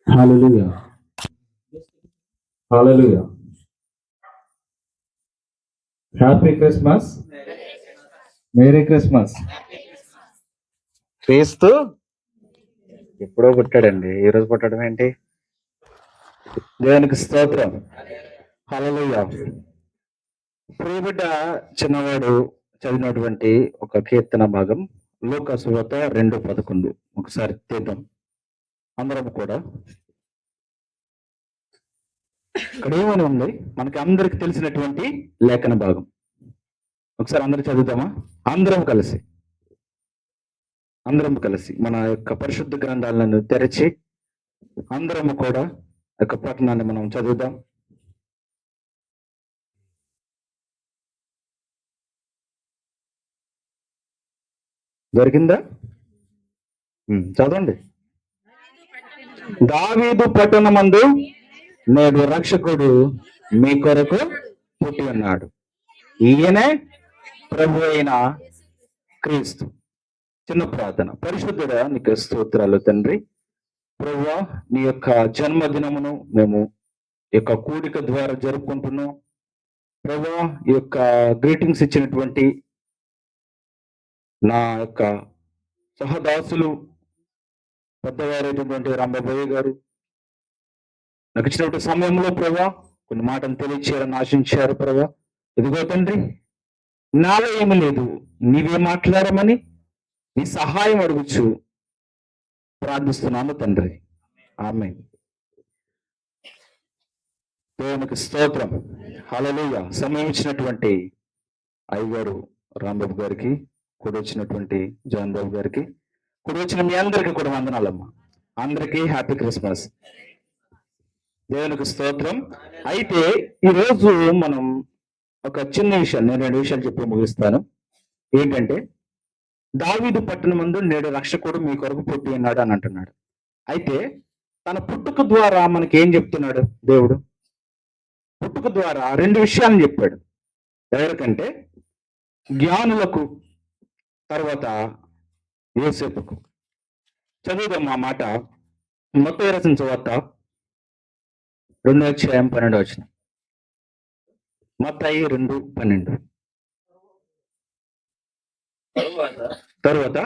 హల్లెలూయా. హల్లెలూయా. Happy Christmas. Merry Christmas. క్రీస్తు ఎప్పుడో పుట్టాడండి, ఈ రోజు పుట్టడం ఏంటి? దేవునికి స్తోత్రం. హల్లెలూయా. ప్రియబిడ్డ చిన్నవాడు చదివినటువంటి ఒక కీర్తన భాగం లూకా సువార్త 2:11. ఒకసారి తీద్దాం అందరం కూడా. ఇక్కడ ఏమని ఉంది? మనకి అందరికి తెలిసినటువంటి లేఖన భాగం. ఒకసారి అందరూ చదువుతామా? అందరం కలిసి మన యొక్క పరిశుద్ధ గ్రంథాలను తెరిచి అందరము కూడా యొక్క పట్టణాన్ని మనం చదువుదాం. దొరికిందా? చదవండి. దావీదు పట్టణమందు నేడు రక్షకుడు మీ కొరకు పుట్టి ఉన్నాడు, ఈయనే ప్రభు అయిన క్రీస్తు. చిన్న ప్రార్థన. పరిశుద్ధుడా నీకు స్తోత్రాలు తండ్రి. ప్రభువా, నీ యొక్క జన్మదినమును మేము ఈ యొక్క కూడిక ద్వారా జరుపుకుంటున్నాం. ప్రభువా, ఈ యొక్క గ్రీటింగ్స్ ఇచ్చినటువంటి నా యొక్క సహదాసులు పెద్దవారైనటువంటి రాంబాబయ్య గారు నాకు ఇచ్చినటువంటి సమయంలో ప్రభా కొన్ని మాటలు తెలియచేయాలని ఆశించారు. ప్రభా, ఇదిగో తండ్రి, నాలో ఏమి లేదు, నీవే మాట్లాడమని నీ సహాయం అడుగుచు ప్రార్థిస్తున్నాను తండ్రి. ఆమేన్. దేవునికి స్తోత్రం. హల్లెలూయా. సమయం ఇచ్చినటువంటి అయ్యగారు రాంబాబు గారికి, కూడా వచ్చినటువంటి జాన్ బాబు గారికి, కూడా వచ్చిన మీ అందరికీ కూడా వందనాలమ్మా. అందరికీ హ్యాపీ క్రిస్మస్. దేవునికి స్తోత్రం. అయితే ఈరోజు మనం ఒక చిన్న విషయం, నేను 2 విషయాలు చెప్పి ముగిస్తాను. ఏంటంటే, దావీదు పట్టణమందు నేడు రక్షకుడు మీ కొరకు పుట్టి ఉన్నాడు అని అంటున్నాడు. అయితే తన పుట్టుక ద్వారా మనకి ఏం చెప్తున్నాడు దేవుడు? పుట్టుక ద్వారా 2 విషయాలను చెప్పాడు. ఎవరికంటే, జ్ఞానులకు, తర్వాత యోసేపుకు. చదువుదాం ఆ మాట. మత్తయి రాసిన సువార్త 2:12. మత్తయి 2:12. తరువాత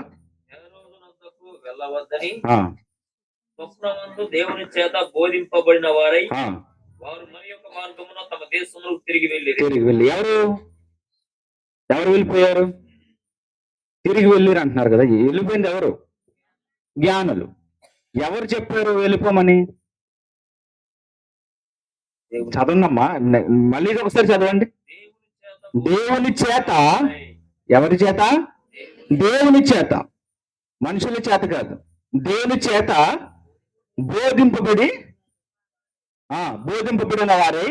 స్వప్నమందు దేవుని చేత బోధింపబడిన వారై వారు మరి యొక్క మార్గమున తమ దేశంలో తిరిగి వెళ్ళి ఎవరు వెళ్ళిపోయారు? తిరిగి వెళ్ళిరు అంటున్నారు కదా. వెళ్ళిపోయింది ఎవరు? జ్ఞానులు. ఎవరు చెప్పారు వెళ్ళిపోమని? చదవండమ్మా, మళ్ళీ ఒకసారి చదవండి. దేవుని చేత. ఎవరి చేత? దేవుని చేత, మనుషుల చేత కాదు. దేవుని చేత బోధింపబడిన వారై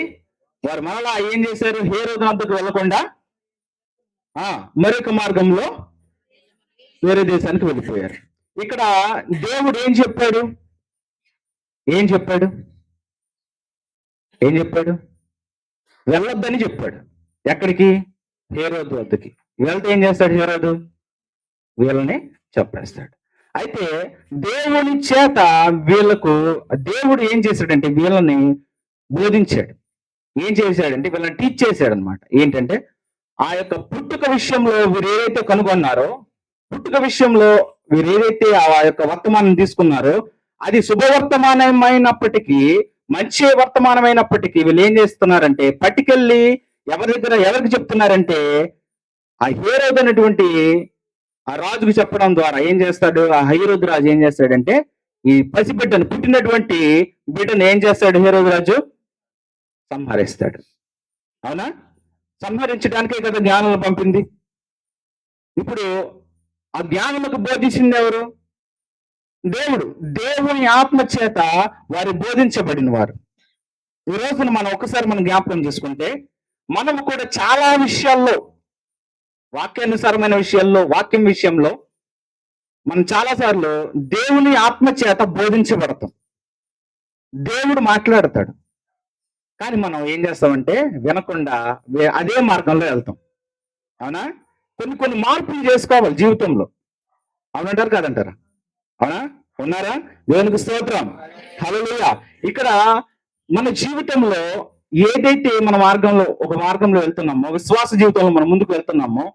వారు మరలా ఏం చేశారు? హేరోదు వద్దకు వెళ్లకుండా మరొక మార్గంలో వేరే దేశానికి వెళ్ళిపోయారు. ఇక్కడ దేవుడు ఏం చెప్పాడు? వెళ్ళొద్దని చెప్పాడు. ఎక్కడికి? హేరోదు వద్దకి. వెళ్తే ఏం చేస్తాడు హేరోదు? వీళ్ళని చెప్పేస్తాడు. అయితే దేవుని చేత వీళ్ళకు దేవుడు ఏం చేశాడంటే వీళ్ళని బోధించాడు. ఏం చేశాడంటే వీళ్ళని టీచ్ చేశాడు అనమాట. ఏంటంటే, ఆ యొక్క పుట్టుక విషయంలో వీరు ఏదైతే కనుగొన్నారో, పుట్టుక విషయంలో వీరు ఏదైతే ఆ యొక్క వర్తమానం తీసుకున్నారో, అది శుభవర్తమానమైనప్పటికీ, మంచి వర్తమానమైనప్పటికీ వీళ్ళు ఏం చేస్తున్నారంటే పట్టుకెళ్ళి ఎవరికి చెప్తున్నారంటే, ఆ హేరోదు అనేటువంటి ఆ రాజుకు చెప్పడం ద్వారా ఏం చేస్తాడు? ఆ హేరోదు రాజు ఏం చేస్తాడంటే, ఈ పసిబిడ్డను, పుట్టినటువంటి బిడ్డను ఏం చేస్తాడు? హేరోదు రాజు సంహరిస్తాడు. అవునా? సంహరించడానికే కదా జ్ఞానులను పంపింది. ఇప్పుడు ఆ జ్ఞానులకు బోధించింది ఎవరు? దేవుడు. దేవుని ఆత్మ చేత వారు బోధించబడిన వారు. ఈ రోజున మనం ఒకసారి మనం జ్ఞాపకం చేసుకుంటే, మనము కూడా చాలా విషయాల్లో, వాక్యానుసారమైన విషయాల్లో, వాక్యం విషయంలో మనం చాలాసార్లు దేవుని ఆత్మ చేత బోధించబడతాం. దేవుడు మాట్లాడతాడు, కానీ మనం ఏం చేస్తామంటే వినకుండా అదే మార్గంలో వెళ్తాం. అవునా? కొన్ని మార్పులు చేసుకోవాలి జీవితంలో. అవునంటారు కాదంటారా? అవునా? ఉన్నారా? దేవునికి స్తోత్రం. హల్లెలూయా. ఇక్కడ మన జీవితంలో ఏదైతే మన ఒక మార్గంలో వెళ్తున్నామో, విశ్వాస జీవితంలో మనం ముందుకు వెళ్తున్నామో,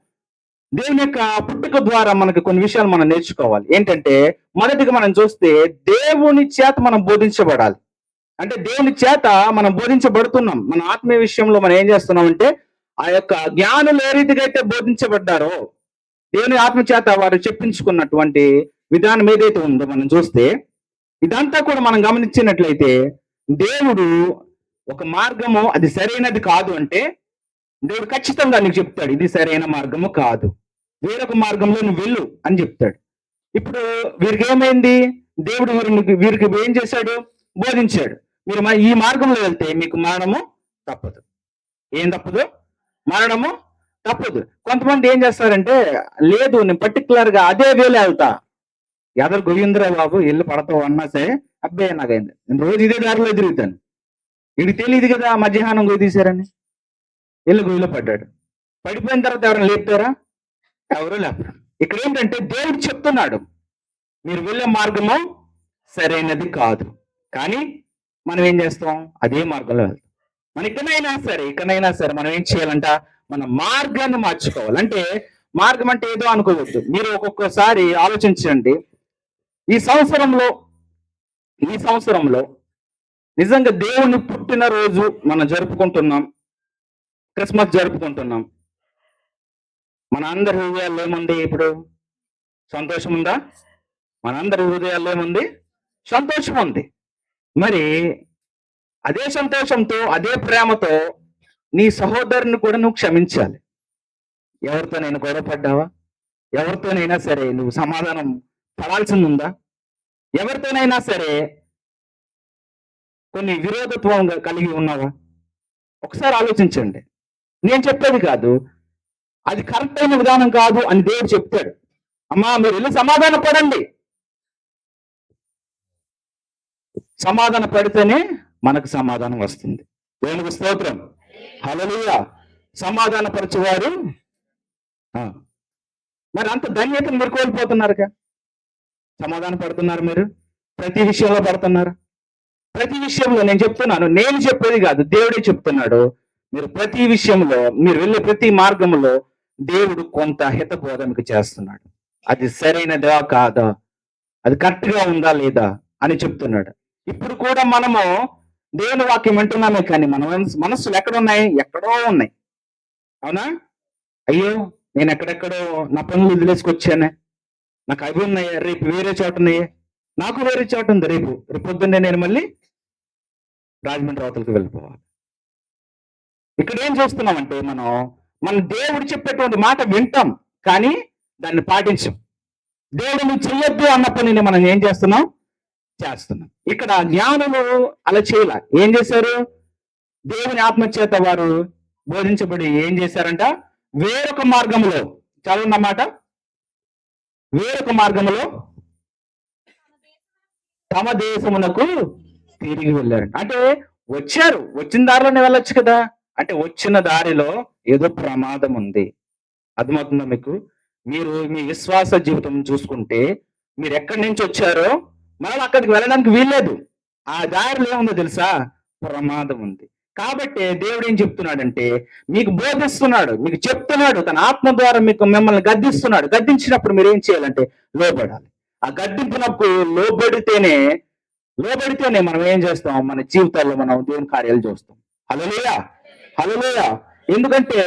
దేవుని యొక్క పుట్టుక ద్వారా మనకి కొన్ని విషయాలు మనం నేర్చుకోవాలి. ఏంటంటే, మొదటిగా మనం చూస్తే దేవుని చేత మనం బోధించబడాలి. అంటే దేవుని చేత మనం బోధించబడుతున్నాం. మన ఆత్మీయ విషయంలో మనం ఏం చేస్తున్నామంటే, ఆ యొక్క జ్ఞానులు ఏ రీతిగా అయితే బోధించబడ్డారో, దేవుని ఆత్మ చేత వారు చెప్పించుకున్నటువంటి విధానం ఏదైతే ఉందో మనం చూస్తే, ఇదంతా కూడా మనం గమనించినట్లయితే, దేవుడు ఒక మార్గము అది సరైనది కాదు అంటే, దేవుడు ఖచ్చితంగా నీకు చెప్తాడు, ఇది సరైన మార్గము కాదు, వేరొక మార్గంలో నువ్వు వెళ్ళు అని చెప్తాడు. ఇప్పుడు వీరికి ఏమైంది? దేవుడు వీరికి ఏం చేశాడు? బోధించాడు. మీరు ఈ మార్గంలో వెళ్తే మీకు మరణము తప్పదు. ఏం తప్పదు? మరణము తప్పదు. కొంతమంది ఏం చేస్తారంటే, లేదు నేను పర్టికులర్ గా అదే వేలు వెళ్తా, ఎదరు గోవిందరా బాబు ఇల్లు పడతావు అన్నా సరే, అబ్బాయి నాకైంది, నేను రోజు ఇదే దారిలో తిరుగుతాను, వీడికి తెలియదు కదా మధ్యాహ్నం గొయ్యి తీశారని. ఇల్లు గొయ్యిలో పడ్డాడు. పడిపోయిన తర్వాత ఎవరైనా లేపుతారా? ఎవరు లేపరు. ఇక్కడ ఏంటంటే దేవుడు చెప్తున్నాడు, మీరు వెళ్ళే మార్గము సరైనది కాదు, కానీ మనం ఏం చేస్తాం? అదే మార్గంలో వెళ్తాం. మన ఇక్కడైనా సరే మనం ఏం చేయాలంట? మన మార్గాన్ని మార్చుకోవాలి. అంటే మార్గం అంటే ఏదో అనుకోవద్దు. మీరు ఒక్కొక్కసారి ఆలోచించండి, ఈ సంవత్సరంలో నిజంగా దేవుని పుట్టినరోజు మనం జరుపుకుంటున్నాం, క్రిస్మస్ జరుపుకుంటున్నాం. మన అందరి హృదయాల్లో ఏముంది? ఇప్పుడు సంతోషం ఉందా? మనందరి హృదయాల్లో ఏముంది? సంతోషం ఉంది. మరి అదే సంతోషంతో, అదే ప్రేమతో నీ సహోదరుని కూడా నువ్వు క్షమించాలి. ఎవరితోనైనా గొడవ పడ్డావా? ఎవరితోనైనా సరే నువ్వు సమాధానం పడాల్సింది ఉందా? ఎవరితోనైనా సరే కొన్ని విరోధత్వం కలిగి ఉన్నావా? ఒకసారి ఆలోచించండి. నేను చెప్పేది కాదు, అది కరెక్ట్ అయిన విధానం కాదు అని దేవుడు చెప్తాడు. అమ్మా మీరు వెళ్ళి సమాధాన పడండి. సమాధాన పడితేనే మనకు సమాధానం వస్తుంది. దేవునికి స్తోత్రం. హల్లెలూయా. సమాధాన పరచువారు. మరి అంత ధన్యతను మీరు కోల్పోతున్నారుగా. సమాధాన పడుతున్నారు మీరు? ప్రతి విషయంలో పడుతున్నారు? ప్రతి విషయంలో నేను చెప్తున్నాను, నేను చెప్పేది కాదు, దేవుడే చెప్తున్నాడు. మీరు ప్రతి విషయంలో, మీరు వెళ్ళే ప్రతి మార్గంలో దేవుడు కొంత హితబోధ మీకు చేస్తున్నాడు. అది సరైనదా కాదా, అది కరెక్ట్ గా ఉందా లేదా అని చెప్తున్నాడు. ఇప్పుడు కూడా మనము దేవుని వాక్యం వింటున్నామే, కానీ మన మనస్సులు ఎక్కడున్నాయి? ఎక్కడో ఉన్నాయి. అవునా? అయ్యో నేను ఎక్కడెక్కడో నా పనులు వదిలేసుకొచ్చానే, నాకు అవి ఉన్నాయి, రేపు వేరే చోట ఉన్నాయి, నాకు వేరే చోట ఉంది, రేపు పొద్దున్నే నేను మళ్ళీ రాజమండ్రి అవతలకు వెళ్ళిపోవాలి. ఇక్కడ ఏం చేస్తున్నామంటే, మన దేవుడు చెప్పేటువంటి మాట వింటాం, కానీ దాన్ని పాటించం. దేవుడు నువ్వు చెయ్యొద్దు అన్న పనిని మనం ఏం చేస్తున్నాం? ఇక్కడ జ్ఞానులు అలా చేయాల. ఏం చేశారు? దేవుని ఆత్మచేత వారు బోధించబడి ఏం చేశారంట? వేరొక మార్గంలో, చదవన్నమాట, వేరొక మార్గంలో తమ దేశమునకు తిరిగి వెళ్ళారు. అంటే వచ్చారు, వచ్చిన దారిలోనే వెళ్ళొచ్చు కదా. అంటే వచ్చిన దారిలో ఏదో ప్రమాదం ఉంది. అర్థమవుతుందా మీకు? మీరు మీ విశ్వాస జీవితం చూసుకుంటే, మీరు ఎక్కడి నుంచి వచ్చారో మనం అక్కడికి వెళ్ళడానికి వీల్లేదు. ఆ దారిలో ఏముందో తెలుసా? ప్రమాదం ఉంది. కాబట్టి దేవుడు ఏం చెప్తున్నాడంటే, మీకు బోధిస్తున్నాడు, మీకు చెప్తున్నాడు, తన ఆత్మ ద్వారా మిమ్మల్ని గద్దిస్తున్నాడు. గద్దించినప్పుడు మీరు ఏం చేయాలంటే లోబడాలి. ఆ గద్దింపునప్పుడు లోబడితేనే మనం ఏం చేస్తాం? మన జీవితాల్లో మనం దేవుని కార్యాలు చూస్తాం. హల్లెలూయా, హల్లెలూయా. ఎందుకంటే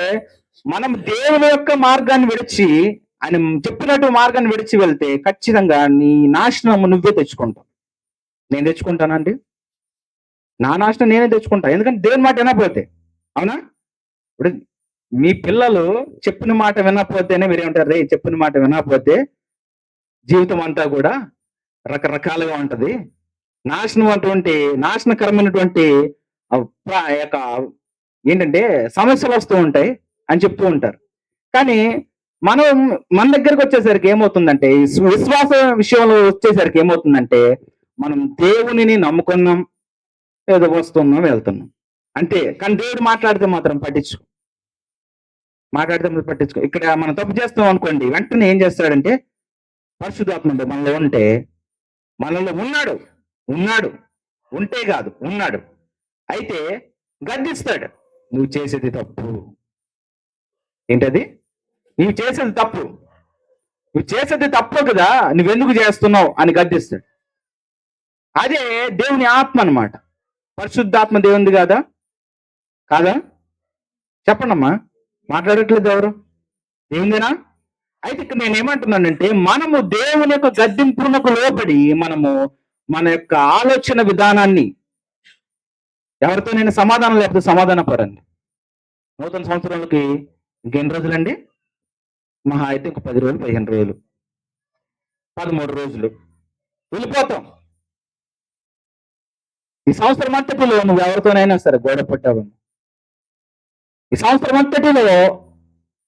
మనం దేవుని యొక్క మార్గాన్ని విడిచి, ఆయన చెప్పినట్టు మార్గాన్ని విడిచి వెళ్తే ఖచ్చితంగా నీ నాశనం నువ్వే తెచ్చుకుంటావు. నేను తెచ్చుకుంటానండి, నా నాశనం నేనే తెచ్చుకుంటా. ఎందుకంటే దేవుని మాట వినకపోతే. అవునా? ఇప్పుడు మీ పిల్లలు చెప్పిన మాట వినకపోతేనే మీరేమంటారు? రే చెప్పిన మాట వినకపోతే జీవితం అంతా కూడా రకరకాలుగా ఉంటది, నాశనకరమైనటువంటి యొక్క ఏంటంటే సమస్యలు వస్తూ ఉంటాయి అని చెప్తూ ఉంటారు. కానీ మన దగ్గరకు వచ్చేసరికి ఏమవుతుందంటే, విశ్వాస విషయంలో వచ్చేసరికి ఏమవుతుందంటే, మనం దేవునిని నమ్ముకున్నాం, ఏదో వస్తున్నాం వెళ్తున్నాం అంతే. కానీ దేవుడు మాట్లాడితే మాత్రం పట్టించుకో. ఇక్కడ మనం తప్పు చేస్తాం అనుకోండి, వెంటనే ఏం చేస్తాడంటే, పరిశుద్ధాత్మ మనలో ఉంటే మనలో ఉన్నాడు, ఉన్నాడు, ఉంటే కాదు ఉన్నాడు. అయితే గద్దిస్తాడు, నువ్వు చేసేది తప్పు. ఏంటది? నువ్వు చేసేది తప్పు, నువ్వు చేసేది తప్పు కదా, నువ్వెందుకు చేస్తున్నావు అని గద్దిస్తాడు. అదే దేవుని ఆత్మ అన్నమాట. పరిశుద్ధాత్మ దేవునిది కాదా? కాదా? చెప్పండి అమ్మా, మాట్లాడట్లేదు ఎవరు? దేవుందేనా? అయితే ఇక్కడ నేను ఏమంటున్నానంటే, మనము దేవుని యొక్క గద్దింపునకు లోబడి మనము మన యొక్క ఆలోచన విధానాన్ని, ఎవరితో నేను సమాధానం లేకపోతే సమాధాన పరండి. నూతన సంవత్సరాలకి ఇంకెన్ని రోజులండి? మహా అయితే ఇంక 10 రోజులు, 15 రోజులు, 13 రోజులు వెళ్ళిపోతాం. ఈ సంవత్సరం అంతటిలో నువ్వు ఎవరితోనైనా సరే గొడవ పట్టావు, ఈ సంవత్సరం అంతటిలో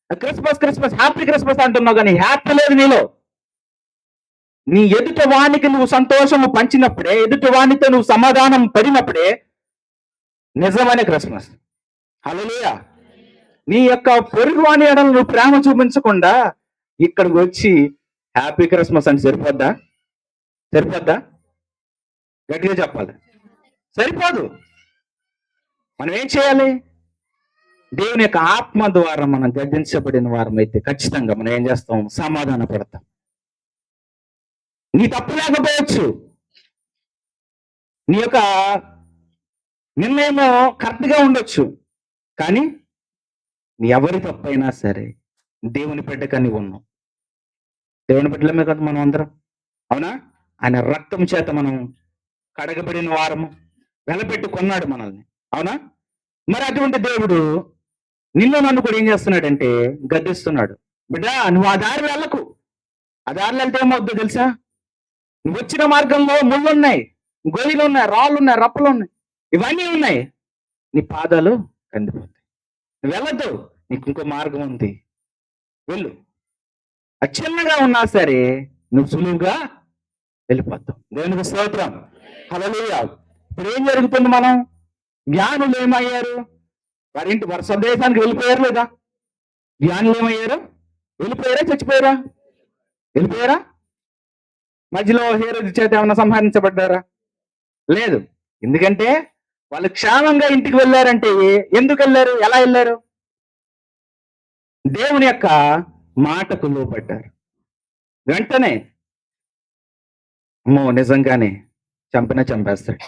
క్రిస్మస్ క్రిస్మస్ హ్యాపీ క్రిస్మస్ అంటున్నావు కానీ హ్యాపీ లేదు నీలో. నీ ఎదుటి వానికి నువ్వు సంతోషము పంచినప్పుడే, ఎదుటి వానితో నువ్వు సమాధానం పడినప్పుడే నిజమైన క్రిస్మస్. హల్లెలూయా. నీ యొక్క పొరుగు వాని ఎడల నువ్వు ప్రేమ చూపించకుండా ఇక్కడికి వచ్చి హ్యాపీ క్రిస్మస్ అని సరిపోద్దా? సరిపోద్దా? గట్టిగా చెప్పాలి. సరిపోదు. మనం ఏం చేయాలి? దేవుని యొక్క ఆత్మ ద్వారా మనం గద్దించబడిన వారం అయితే ఖచ్చితంగా మనం ఏం చేస్తాం? సమాధాన పడతాం. నీ తప్పు లేకపోవచ్చు, నీ యొక్క నిర్ణయము కరెక్ట్ గా ఉండొచ్చు, కానీ నీ ఎవరి తప్పైనా సరే దేవుని బిడ్డగా నీవు ఉన్నావు. దేవుని బిడ్డలమే కదా మనం అందరం, అవునా? ఆయన రక్తం చేత మనం కడగబడిన వారము, వెలపెట్టి కొన్నాడు మనల్ని, అవునా? మరి అటువంటి దేవుడు నిన్ను నన్ను కూడా ఏం చేస్తున్నాడంటే గద్దిస్తున్నాడు. బిడ్డా, నువ్వు ఆ దారి వెళ్ళకు. ఆ దారిలో వెళ్తే ఏమవుద్దో తెలుసా? నువ్వు వచ్చిన మార్గంలో ముళ్ళు ఉన్నాయి, గొయ్యలు ఉన్నాయి, రాళ్ళు ఉన్నాయి, రప్పలు ఉన్నాయి, ఇవన్నీ ఉన్నాయి. నీ పాదాలు కందిపోతాయి. నువ్వు వెళ్ళద్దు, నీకు ఇంకో మార్గం ఉంది, వెళ్ళు. అది చిన్నగా ఉన్నా సరే నువ్వు సులువుగా వెళ్ళిపోతావు. దేవునికి స్తోత్రం. హల్లెలూయా. ఇప్పుడు ఏం జరుగుతుంది? మనం జ్ఞానులు ఏమయ్యారు? వారి స్వదేశానికి వెళ్ళిపోయారు లేదా? జ్ఞానులు ఏమయ్యారు? వెళ్ళిపోయారా? చచ్చిపోయారా? వెళ్ళిపోయారా? మధ్యలో హేరోదు చేత ఏమన్నా సంహరించబడ్డారా? లేదు. ఎందుకంటే వాళ్ళు క్షేమంగా ఇంటికి వెళ్ళారంటే ఎందుకు వెళ్ళారు? ఎలా వెళ్ళారు? దేవుని యొక్క మాటకు లోబడ్డారు. వెంటనే అమ్మో నిజంగానే చంపేస్తాడు,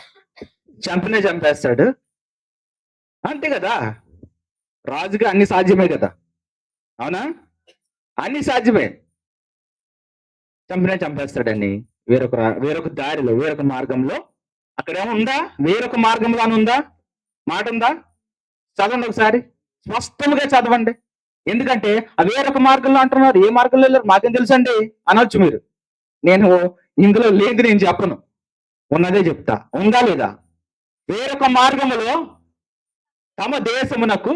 చంపేస్తాడు. అంతే కదా, రాజుగా అన్ని సాధ్యమే కదా, అవునా? అన్ని సాధ్యమే. చంపేస్తాడని వేరొక దారిలో, వేరొక మార్గంలో, అక్కడేమో ఉందా? వేరొక మార్గంలో అని ఉందా? మాట ఉందా? చదవండి ఒకసారి, స్పష్టంగా చదవండి. ఎందుకంటే ఆ వేరొక మార్గంలో అంటున్నారు. ఏ మార్గంలో వెళ్ళారు మాకేం తెలుసండి అనొచ్చు మీరు. నేను ఇందులో లేదు, నేను చెప్పను, ఉన్నదే చెప్తా. ఉందా లేదా? వేరొక మార్గములో తమ దేశమునకు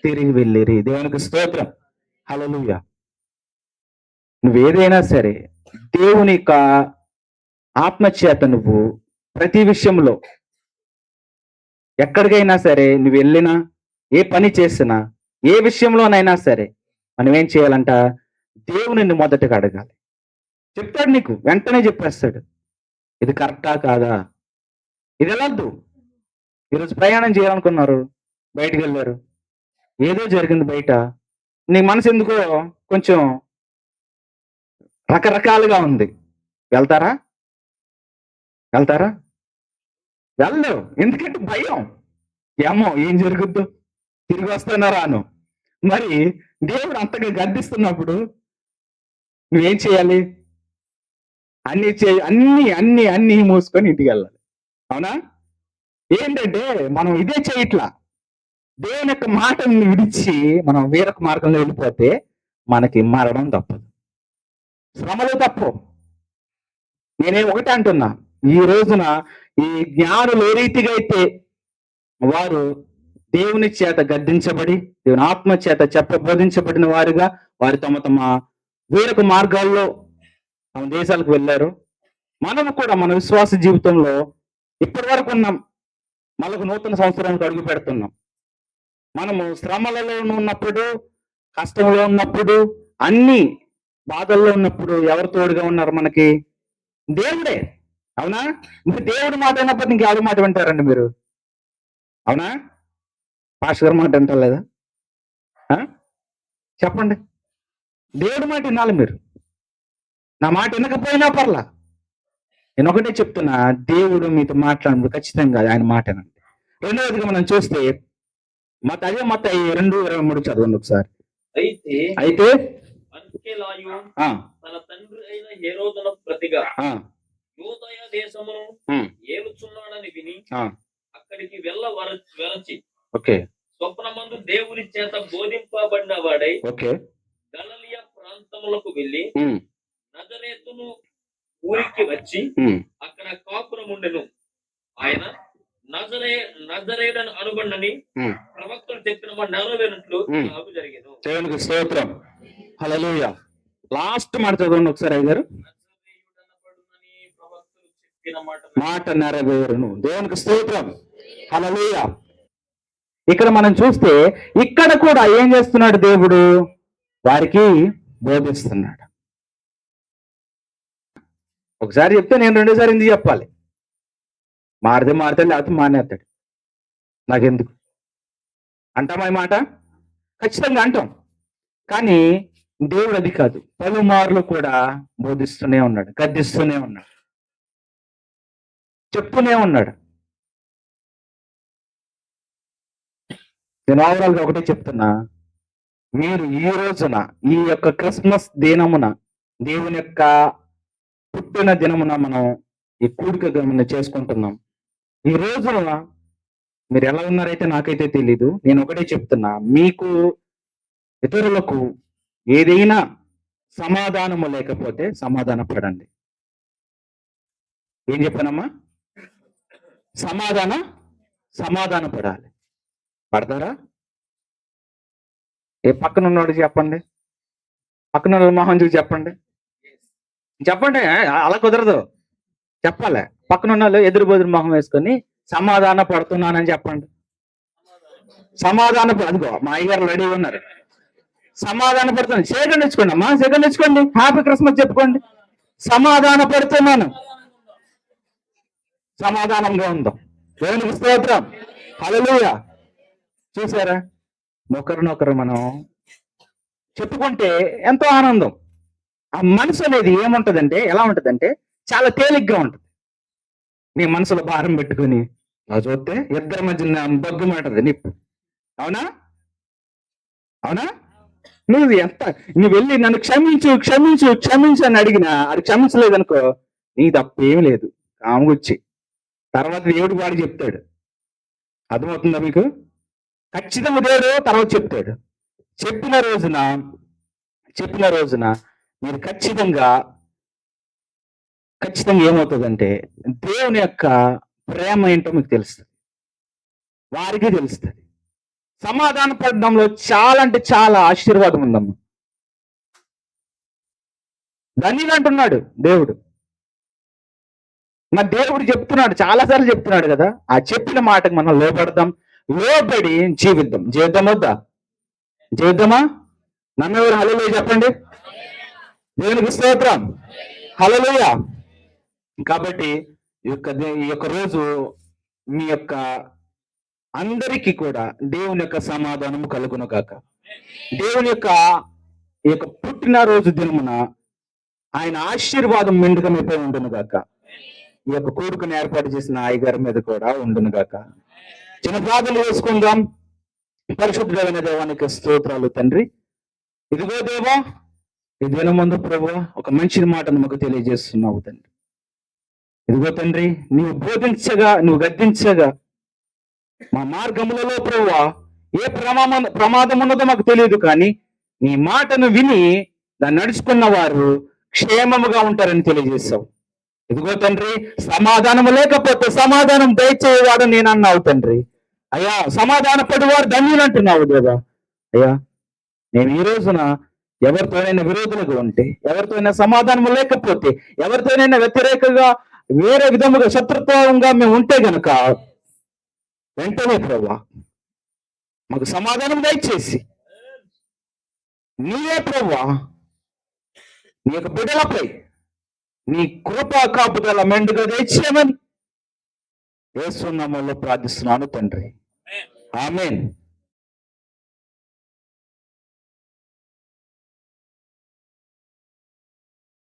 తిరిగి వెళ్ళిరి. దేవునికి స్తోత్రం. హల్లెలూయా. నువ్వేదైనా సరే దేవుని యొక్క ఆత్మచేత నువ్వు ప్రతి విషయంలో ఎక్కడికైనా సరే నువ్వు వెళ్ళినా, ఏ పని చేసినా, ఏ విషయంలోనైనా సరే మనం ఏం చేయాలంట? దేవుని మొదటగా అడగాలి. చెప్తాడు నీకు, వెంటనే చెప్పేస్తాడు. ఇది కరెక్టా కాదా? ఇది వెళ్ళొద్దు. ఈరోజు ప్రయాణం చేయాలనుకున్నారు, బయటకు వెళ్ళారు, ఏదో జరిగింది బయట, నీ మనసు ఎందుకో కొంచెం రకరకాలుగా ఉంది. వెళ్తారా? వెళ్ళు. ఎందుకంటే భయం. ఏమో ఏం జరుగుద్దో, తిరిగి వస్తానో రాను. మరి దేవుడు అంతగా గద్దిస్తున్నప్పుడు నువ్వేం చేయాలి? అన్ని మూసుకొని ఇంటికి వెళ్ళాలి, అవునా? ఏంటంటే మనం ఇదే చేయట్లా. దేవుని యొక్క మాటను విడిచి మనం వేరొక మార్గంలో వెళ్ళిపోతే మనకి మరణం తప్పదు, శ్రమలు తప్పు. నేనే ఒకటి అంటున్నా, ఈ రోజున ఈ జ్ఞానులు ఏ రీతిగా అయితే వారు దేవుని చేత గద్దించబడి, దేవుని ఆత్మ చేత బోధించబడిన వారుగా వారు తమ వేరొక మార్గాల్లో తమ దేశాలకు వెళ్ళారు. మనము కూడా మన విశ్వాస జీవితంలో ఇప్పటి వరకు ఉన్నాం, మళ్ళొక నూతన సంవత్సరానికి అడుగు పెడుతున్నాం. మనము శ్రమలలో ఉన్నప్పుడు, కష్టంలో ఉన్నప్పుడు, అన్ని బాధల్లో ఉన్నప్పుడు ఎవరు తోడుగా ఉన్నారు మనకి? దేవుడే. అవునా? మరి దేవుడి మాట అయినప్పుడు ఇంకెవరి మాట వింటారండి మీరు? అవునా? పాస్టర్ గారి మాట వింటారు లేదా? ఆ? చెప్పండి. దేవుడి మాట వినాలి మీరు. నా మాట వినకపోయినా పర్లా, నేను ఒకటే చెప్తున్నా, దేవుడు మీతో మాట్లాడినప్పుడు ఖచ్చితంగా ఆయన మాట వినండి. రెండవదిగా మనం చూస్తే అదే మత్తయి 2:23 చదవండి ఒకసారి. అయితే అయితే అర్కెలాయు ఆ, తన తండ్రి అయిన హేరోదునకు ప్రతిగా ఆ, యూదయ దేశమును ఉమ్, ఏలుచున్నాడని విని ఆ, అక్కడికి వెలచి ఓకే స్వప్నమందు దేవుని చేత బోధింపబడిన వాడై ఓకే గలిలయ ప్రాంతములకు వెళ్లి ఉమ్, నజరేతును ఊరికి వచ్చి ఉమ్, అక్కడ కాపురముండెను. ఆయన నజరేయుడని అనుబడినని ఉమ్, ప్రవక్తలు చెప్పిన మాట నెరవేరినట్లు ఉమ్. నాకు జరిగేను. దేవునికి స్తోత్రం. హల్లెలూయా. లాస్ట్ మాట చదవండి ఒకసారి అయ్యగారు. నజరేయుడనబడునని ప్రవక్తలు చెప్పిన మాట నెరవేరును. దేవునికి స్తోత్రం. హల్లెలూయా. ఇక్కడ మనం చూస్తే ఇక్కడ కూడా ఏం చేస్తున్నాడు దేవుడు? వారికి బోధిస్తున్నాడు. ఒకసారి చెప్తే నేను రెండోసారి ఎందుకు చెప్పాలి? మారితే లేకపోతే మానేస్తాడు. నాకెందుకు అంటామా ఈ మాట? ఖచ్చితంగా అంటాం. కానీ దేవుడు అది కాదు, పలుమార్లు కూడా బోధిస్తూనే ఉన్నాడు, గద్దిస్తూనే ఉన్నాడు, చెప్తూనే ఉన్నాడు. నేను ఓవరాల్గా ఒకటే చెప్తున్నా, మీరు ఈ రోజున, ఈ యొక్క క్రిస్మస్ దినమున, దేవుని యొక్క పుట్టిన దినమున మనం ఈ కూడిక మనం చేసుకుంటున్నాం. ఈ రోజున మీరు ఎలా ఉన్నారైతే నాకైతే తెలీదు. నేను ఒకటే చెప్తున్నా, మీకు ఇతరులకు ఏదైనా సమాధానము లేకపోతే సమాధాన పడండి. ఏం చెప్పానమ్మా? సమాధాన పడాలి. పడతారా? ఏ పక్కన ఉన్నాడు చెప్పండి, పక్కన ఉన్న మొహం చూసి చెప్పండి. చెప్పండి, అలా కుదరదు. చెప్పాలి. పక్కన ఉన్న వాళ్ళు ఎదురు బెదురు మొహం వేసుకొని సమాధాన పడుతున్నానని చెప్పండి. అదిగో మా అయ్యగారు రెడీ ఉన్నారు. సమాధాన పడుతున్నాను. సెకండ్ ఇచ్చుకోండి అమ్మా, సెకండ్ ఇచ్చుకోండి. హ్యాపీ క్రిస్మస్ చెప్పుకోండి. సమాధాన పడుతున్నాను. సమాధానంగా ఉందాం. దేవునికి స్తోత్రం. హల్లెలూయా. చూసారా, ఒకరినొకరు మనం చెప్పుకుంటే ఎంతో ఆనందం. ఆ మనసు అనేది ఏముంటదంటే, ఎలా ఉంటదంటే చాలా తేలిగ్గా ఉంటుంది. నీ మనసులో భారం పెట్టుకుని అలా చూస్తే ఇద్దరి మధ్య బగ్గుమంటది నిప్పు. అవునా? అవునా? నువ్వు వెళ్ళి నన్ను క్షమించు అని అడిగినా అది క్షమించలేదనుకో, నీ తప్పేం లేదు, కాముకొచ్చి తర్వాత దేవుడు వాడు చెప్తాడు. అర్థమవుతుందా మీకు? ఖచ్చితంగా దేవుడు తర్వాత చెప్తాడు. చెప్పిన రోజున మీరు ఖచ్చితంగా ఏమవుతుందంటే దేవుని యొక్క ప్రేమ ఏంటో మీకు తెలుస్తుంది, వారికి తెలుస్తుంది. సమాధాన పడడంలో చాలా అంటే చాలా ఆశీర్వాదం ఉందమ్మా. ధన్యులు అంటున్నాడు దేవుడు. మన దేవుడు చెప్తున్నాడు, చాలాసార్లు చెప్తున్నాడు కదా. ఆ చెప్పిన మాటకు మనం లోబడదాం, లోబడి జీవిద్దాం వద్దా? జీవిద్దామా? నన్నెవరు హల్లెలూయా చెప్పండి. దేవునికి స్తోత్రం. హల్లెలూయా. కాబట్టి ఈ యొక్క రోజు మీ యొక్క అందరికీ కూడా దేవుని యొక్క సమాధానము కలుగును గాక. దేవుని యొక్క ఈ యొక్క పుట్టినరోజు దినమున ఆయన ఆశీర్వాదం మెండుగా మీపై ఉండును గాక. ఈ యొక్క కోరికను ఏర్పాటు చేసిన అయ్యగారి మీద కూడా ఉండును గాక. చిన్న ప్రార్థన చేసుకుందాం. పరిశుద్ధమైన దేవానికి స్తోత్రాలు తండ్రి. ఇదిగో దేవా, ఈ దినమందు ప్రభు ఒక మంచి మాటను మాకు తెలియజేస్తున్నావు తండ్రి. ఇదిగో తండ్రి, నువ్వు బోధించగా, నువ్వు గద్దించగా మా మార్గములలో ప్రభువా ఏ ప్రమాదం ఉన్నదో మాకు తెలియదు, కానీ నీ మాటను విని దాన్ని నడుచుకున్న వారు క్షేమముగా ఉంటారని తెలియజేశావు. ఇదిగో తండ్రి, సమాధానము లేకపోతే సమాధానం దయచేవాడు నేను అన్నావు తండ్రి. అయ్యా, సమాధాన పడివారు ధన్యులు అంటున్నావు దేవా. అయ్యా, నేను ఈ రోజున ఎవరితోనైనా విరోధులుగా ఉంటే, ఎవరితోనైనా సమాధానం లేకపోతే, ఎవరితోనైనా వ్యతిరేకంగా వేరే విధముగా శత్రుత్వంగా మేము ఉంటే గనక వెంటనే ప్రభా మాకు సమాధానం దయచేసి నీవే ప్రభా నీ యొక్క బిడ్డలపై నీ కృపా కాపుదల మెండుగా తెచ్చేయమని యేసు నామములో ప్రార్థిస్తున్నాను తండ్రి. ఆమేన్.